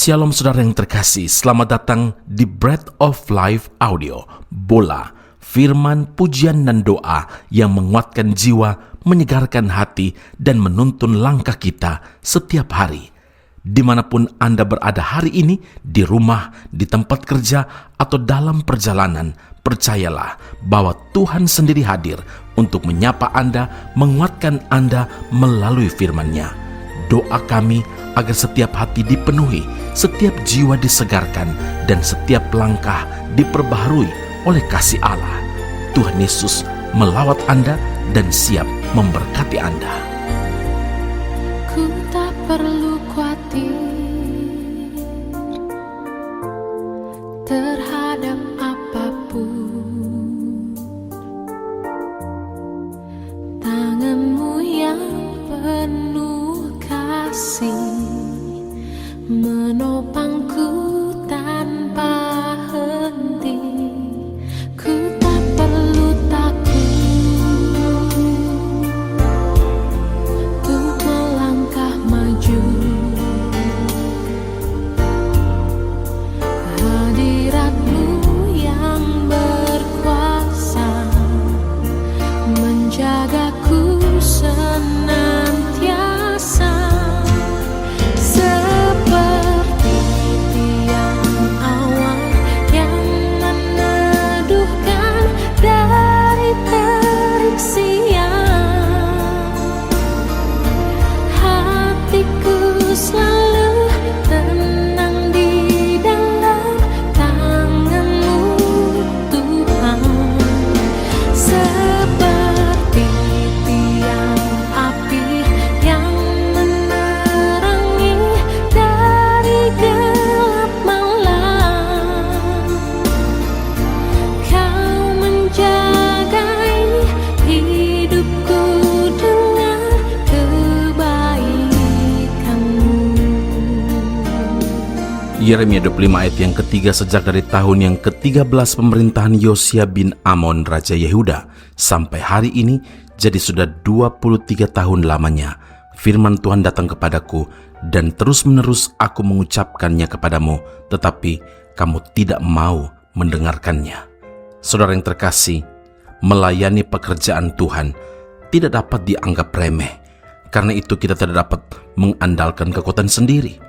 Shalom saudara yang terkasih, selamat datang di Bread of Life Audio, Bola, firman, pujian dan doa yang menguatkan jiwa, menyegarkan hati, dan menuntun langkah kita setiap hari. Dimanapun Anda berada hari ini, di rumah, di tempat kerja, atau dalam perjalanan, percayalah bahwa Tuhan sendiri hadir untuk menyapa Anda, menguatkan Anda melalui firman-Nya. Doa kami agar setiap hati dipenuhi, setiap jiwa disegarkan, dan setiap langkah diperbaharui oleh kasih Allah. Tuhan Yesus melawat Anda dan siap memberkati Anda. Ku tak perlu khawatir terhadap apapun. Tangan-Mu yang penuh kasih menopangku tanpa henti. Ku tak perlu takut untuk melangkah maju. Hadirat-Mu yang berkuasa menjagaku senantiasa. Yeremia 25 ayat yang ketiga, sejak dari tahun yang ke-13 pemerintahan Yosia bin Amon Raja Yehuda sampai hari ini, jadi sudah 23 tahun lamanya, firman Tuhan datang kepadaku dan terus-menerus aku mengucapkannya kepadamu, tetapi kamu tidak mau mendengarkannya. Saudara yang terkasih, melayani pekerjaan Tuhan tidak dapat dianggap remeh. Karena itu kita tidak dapat mengandalkan kekuatan sendiri.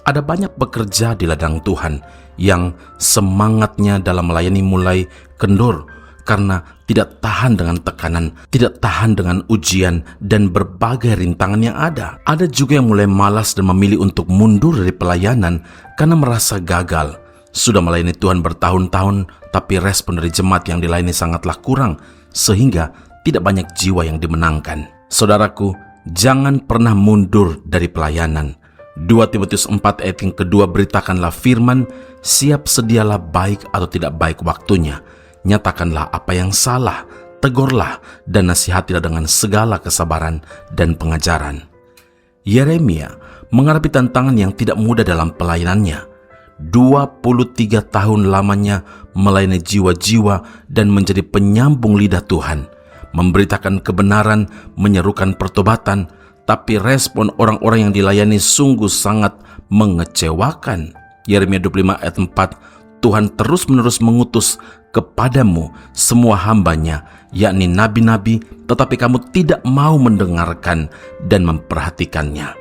Ada banyak pekerja di ladang Tuhan yang semangatnya dalam melayani mulai kendor karena tidak tahan dengan tekanan, tidak tahan dengan ujian dan berbagai rintangan yang ada. Ada juga yang mulai malas dan memilih untuk mundur dari pelayanan karena merasa gagal. Sudah melayani Tuhan bertahun-tahun, tapi respon dari jemaat yang dilayani sangatlah kurang, sehingga tidak banyak jiwa yang dimenangkan. Saudaraku, jangan pernah mundur dari pelayanan. 2 Timotius 4 ayat yang kedua, beritakanlah firman, siap sedialah baik atau tidak baik waktunya. Nyatakanlah apa yang salah, tegurlah dan nasihatilah dengan segala kesabaran dan pengajaran. Yeremia menghadapi tantangan yang tidak mudah dalam pelayanannya. 23 tahun lamanya melayani jiwa-jiwa dan menjadi penyambung lidah Tuhan, memberitakan kebenaran, menyerukan pertobatan. Tapi respon orang-orang yang dilayani sungguh sangat mengecewakan. Yeremia 25 ayat 4, Tuhan terus-menerus mengutus kepadamu semua hambanya, yakni nabi-nabi, tetapi kamu tidak mau mendengarkan dan memperhatikannya.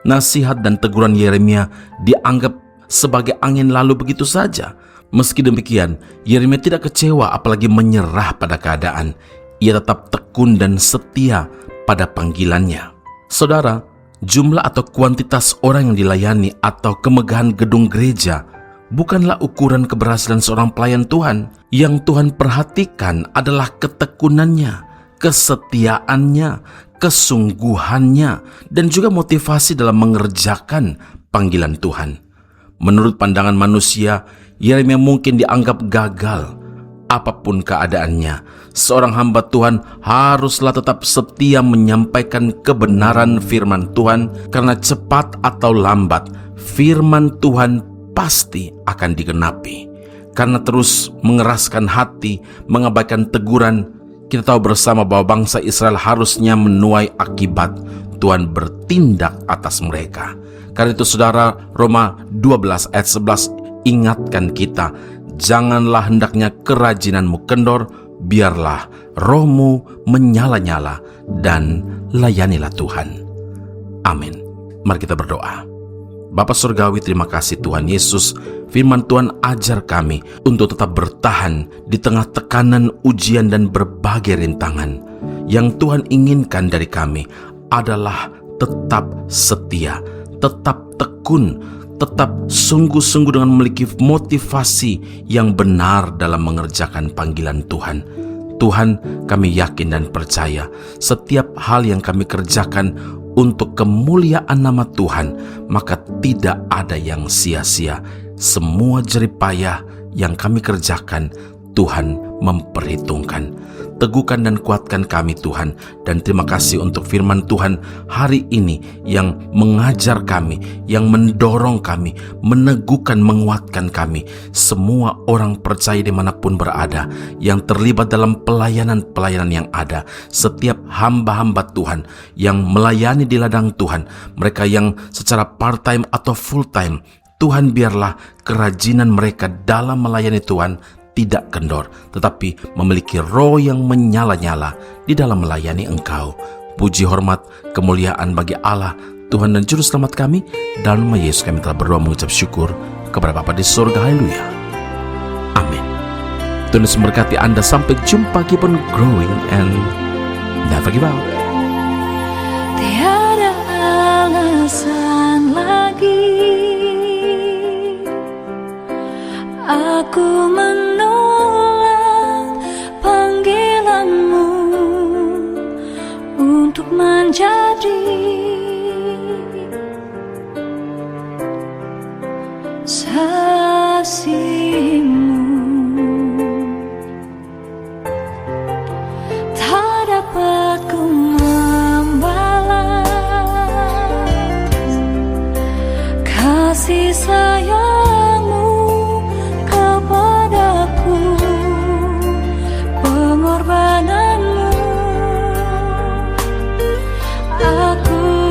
Nasihat dan teguran Yeremia dianggap sebagai angin lalu begitu saja. Meski demikian, Yeremia tidak kecewa apalagi menyerah pada keadaan. Ia tetap tekun dan setia pada panggilannya. Saudara, jumlah atau kuantitas orang yang dilayani atau kemegahan gedung gereja bukanlah ukuran keberhasilan seorang pelayan Tuhan. Yang Tuhan perhatikan adalah ketekunannya, kesetiaannya, kesungguhannya, dan juga motivasi dalam mengerjakan panggilan Tuhan. Menurut pandangan manusia, Yeremia mungkin dianggap gagal. Apapun keadaannya, seorang hamba Tuhan haruslah tetap setia menyampaikan kebenaran firman Tuhan, karena cepat atau lambat firman Tuhan pasti akan digenapi. Karena terus mengeraskan hati, mengabaikan teguran, kita tahu bersama bahwa bangsa Israel harusnya menuai akibat. Tuhan bertindak atas mereka. Karena itu saudara, Roma 12 ayat 11 ingatkan kita, janganlah hendaknya kerajinanmu kendor, biarlah rohmu menyala-nyala dan layanilah Tuhan. Amin. Mari kita berdoa. Bapa Surgawi, terima kasih Tuhan Yesus. Firman Tuhan ajar kami untuk tetap bertahan di tengah tekanan, ujian, dan berbagai rintangan. Yang Tuhan inginkan dari kami adalah tetap setia, tetap tekun, tetap sungguh-sungguh dengan memiliki motivasi yang benar dalam mengerjakan panggilan Tuhan. Tuhan, kami yakin dan percaya setiap hal yang kami kerjakan untuk kemuliaan nama Tuhan, maka tidak ada yang sia-sia. Semua jerih payah yang kami kerjakan, Tuhan memperhitungkan. Teguhkan dan kuatkan kami Tuhan, dan terima kasih untuk firman Tuhan hari ini yang mengajar kami, yang mendorong kami, meneguhkan, menguatkan kami. Semua orang percaya dimanapun berada, yang terlibat dalam pelayanan-pelayanan yang ada, setiap hamba-hamba Tuhan yang melayani di ladang Tuhan, mereka yang secara part-time atau full-time, Tuhan biarlah kerajinan mereka dalam melayani Tuhan tidak kendor, tetapi memiliki roh yang menyala-nyala di dalam melayani Engkau. Puji, hormat, kemuliaan bagi Allah, Tuhan dan Juru Selamat kami. Dalam nama Yesus kami telah berdoa mengucap syukur kepada Bapa di surga. Haleluya. Amin. Tuhan Yesus memberkati Anda. Sampai jumpa. Keep on growing and never give up. Tiada alasan lagi aku menolak panggilanmu untuk menjadi saksimu. Tak dapat ku membalas kasih sayangmu kepadaku, pengorbananmu. Aku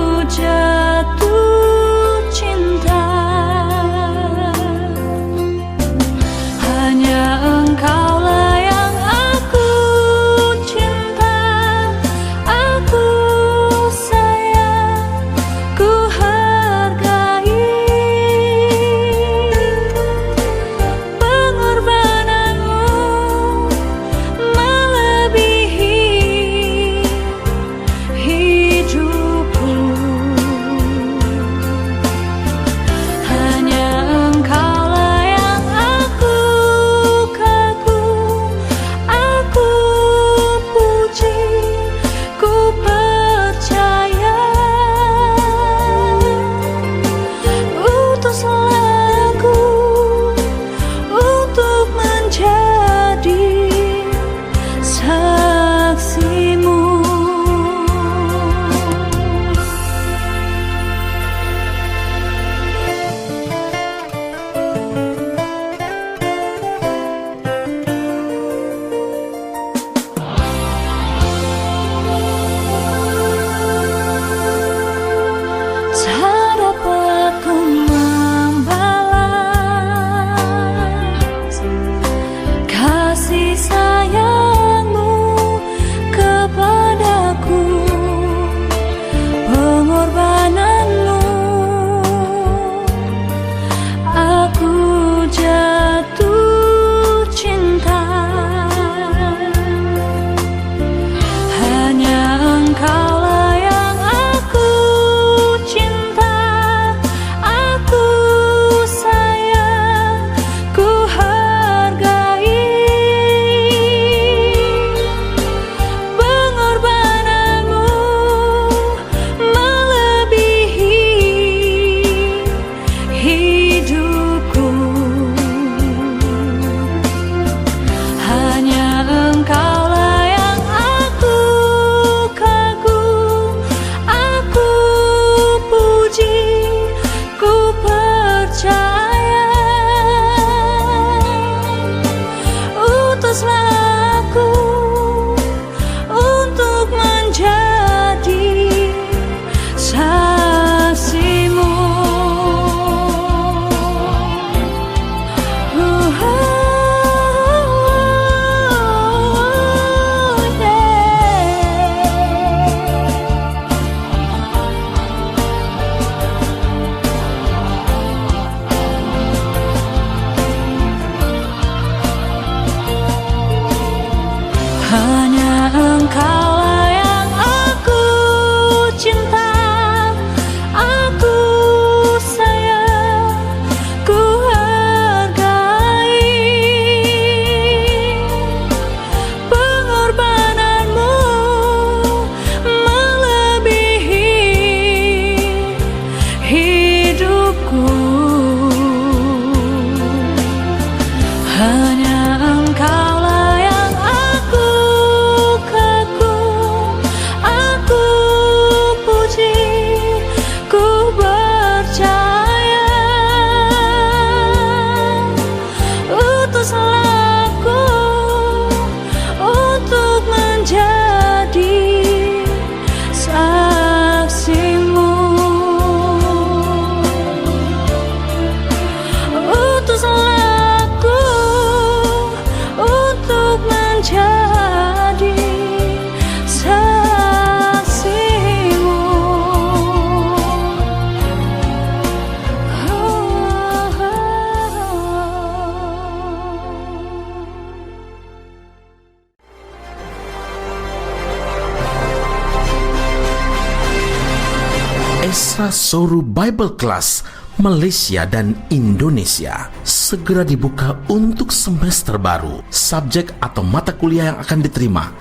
Esra Soru Bible Class Malaysia dan Indonesia segera dibuka untuk semester baru. Subjek atau mata kuliah yang akan diterima: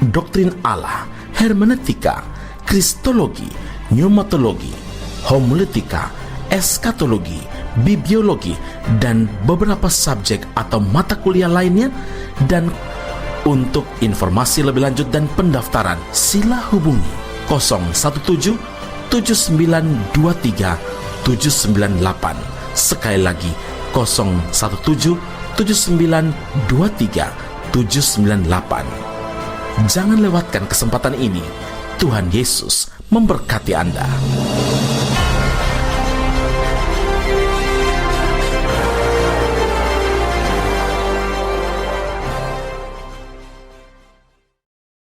Doktrin Allah, Hermeneutika, Kristologi, Pneumatologi, Homiletika, Eskatologi, Bibliologi, dan beberapa subjek atau mata kuliah lainnya. Dan untuk informasi lebih lanjut dan pendaftaran, sila hubungi 017 7923 798. Sekali lagi 017 7923 798. Jangan lewatkan kesempatan ini. Tuhan Yesus memberkati Anda.